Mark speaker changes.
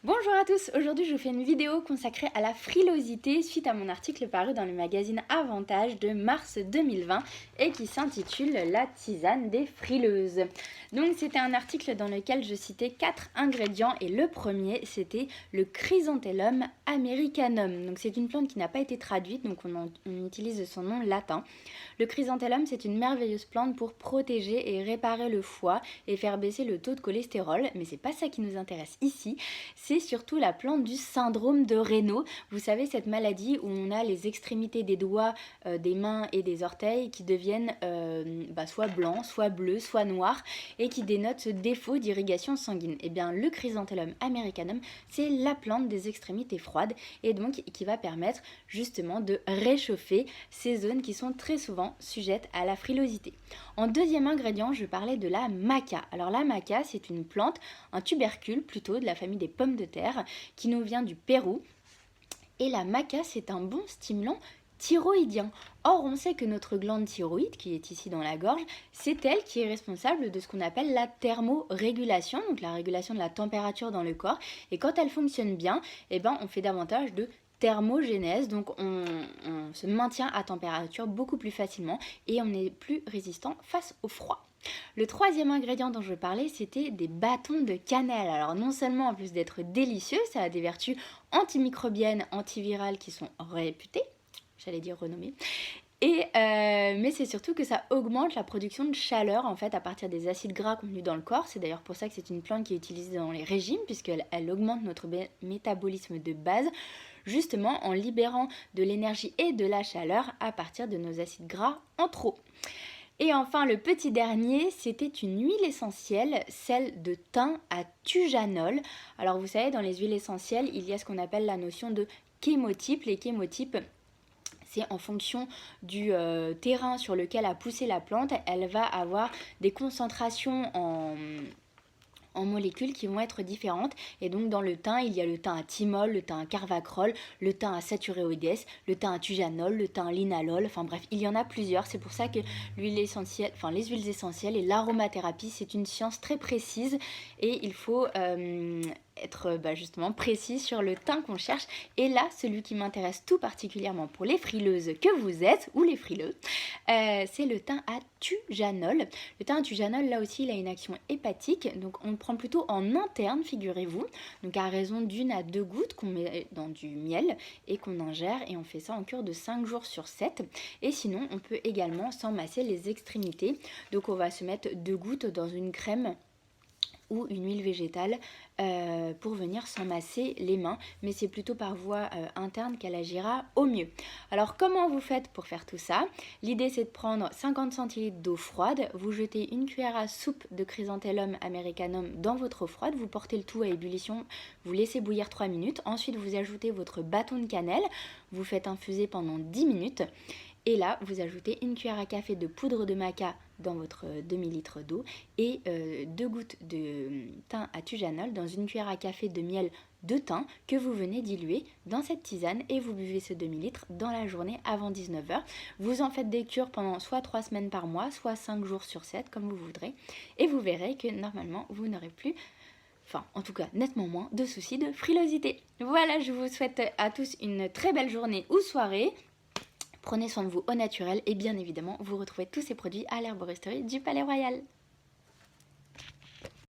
Speaker 1: Bonjour à tous, aujourd'hui je vous fais une vidéo consacrée à la frilosité suite à mon article paru dans le magazine Avantage de mars 2020 et qui s'intitule La tisane des frileuses. Donc c'était un article dans lequel je citais 4 ingrédients et le premier c'était le chrysanthellum americanum. Donc c'est une plante qui n'a pas été traduite, donc on utilise son nom latin. Le chrysanthellum c'est une merveilleuse plante pour protéger et réparer le foie et faire baisser le taux de cholestérol, mais c'est pas ça qui nous intéresse ici. C'est surtout la plante du syndrome de Raynaud. Vous savez, cette maladie où on a les extrémités des doigts, des mains et des orteils qui deviennent soit blancs, soit bleus, soit noirs et qui dénotent ce défaut d'irrigation sanguine. Et bien, le chrysanthellum americanum, c'est la plante des extrémités froides et donc qui va permettre justement de réchauffer ces zones qui sont très souvent sujettes à la frilosité. En deuxième ingrédient, je parlais de la maca. Alors la maca, c'est une plante, un tubercule plutôt de la famille des pommes de terre qui nous vient du Pérou. Et la maca, c'est un bon stimulant thyroïdien. Or, on sait que notre glande thyroïde, qui est ici dans la gorge, c'est elle qui est responsable de ce qu'on appelle la thermorégulation, donc la régulation de la température dans le corps. Et quand elle fonctionne bien, on fait davantage de thermogénèse, donc on se maintient à température beaucoup plus facilement et on est plus résistant face au froid. Le troisième ingrédient dont je parlais, c'était des bâtons de cannelle. Alors non seulement en plus d'être délicieux, ça a des vertus antimicrobiennes, antivirales qui sont réputées, j'allais dire renommées, mais c'est surtout que ça augmente la production de chaleur en fait à partir des acides gras contenus dans le corps. C'est d'ailleurs pour ça que c'est une plante qui est utilisée dans les régimes puisqu'elle augmente notre métabolisme de base justement en libérant de l'énergie et de la chaleur à partir de nos acides gras en trop. Et enfin, le petit dernier, c'était une huile essentielle, celle de thym à thujanol. Alors vous savez, dans les huiles essentielles, il y a ce qu'on appelle la notion de chémotype. Les chémotypes, c'est en fonction du terrain sur lequel a poussé la plante, elle va avoir des concentrations en molécules qui vont être différentes. Et donc dans le thym, il y a le thym à thymol, le thym à carvacrol, le thym à saturéoides, le thym à thujanol, le thym à linalol, enfin bref, il y en a plusieurs. C'est pour ça que les huiles essentielles et l'aromathérapie, c'est une science très précise et il faut être justement précis sur le thym qu'on cherche. Et là, celui qui m'intéresse tout particulièrement pour les frileuses que vous êtes, ou les frileux, c'est le thym à thujanol. Le thym à thujanol, là aussi, il a une action hépatique, donc on le prend plutôt en interne, figurez-vous, donc à raison d'1 à 2 gouttes qu'on met dans du miel et qu'on ingère, et on fait ça en cure de 5 jours sur 7. Et sinon, on peut également s'emmasser les extrémités, donc on va se mettre 2 gouttes dans une crème ou une huile végétale pour venir s'emmasser les mains, mais c'est plutôt par voie interne qu'elle agira au mieux. Alors comment vous faites pour faire tout ça? L'idée c'est de prendre 50 centilitres d'eau froide, vous jetez une cuillère à soupe de chrysanthellum americanum dans votre eau froide, vous portez le tout à ébullition, vous laissez bouillir 3 minutes, ensuite vous ajoutez votre bâton de cannelle, vous faites infuser pendant 10 minutes, et là, vous ajoutez une cuillère à café de poudre de maca dans votre demi-litre d'eau et 2 gouttes de thym à thujanol dans une cuillère à café de miel de thym que vous venez diluer dans cette tisane et vous buvez ce demi-litre dans la journée avant 19h. Vous en faites des cures pendant soit 3 semaines par mois, soit 5 jours sur 7 comme vous voudrez et vous verrez que normalement vous n'aurez plus, enfin en tout cas nettement moins, de soucis de frilosité. Voilà, je vous souhaite à tous une très belle journée ou soirée. Prenez soin de vous au naturel et bien évidemment, vous retrouvez tous ces produits à l'herboristerie du Palais Royal.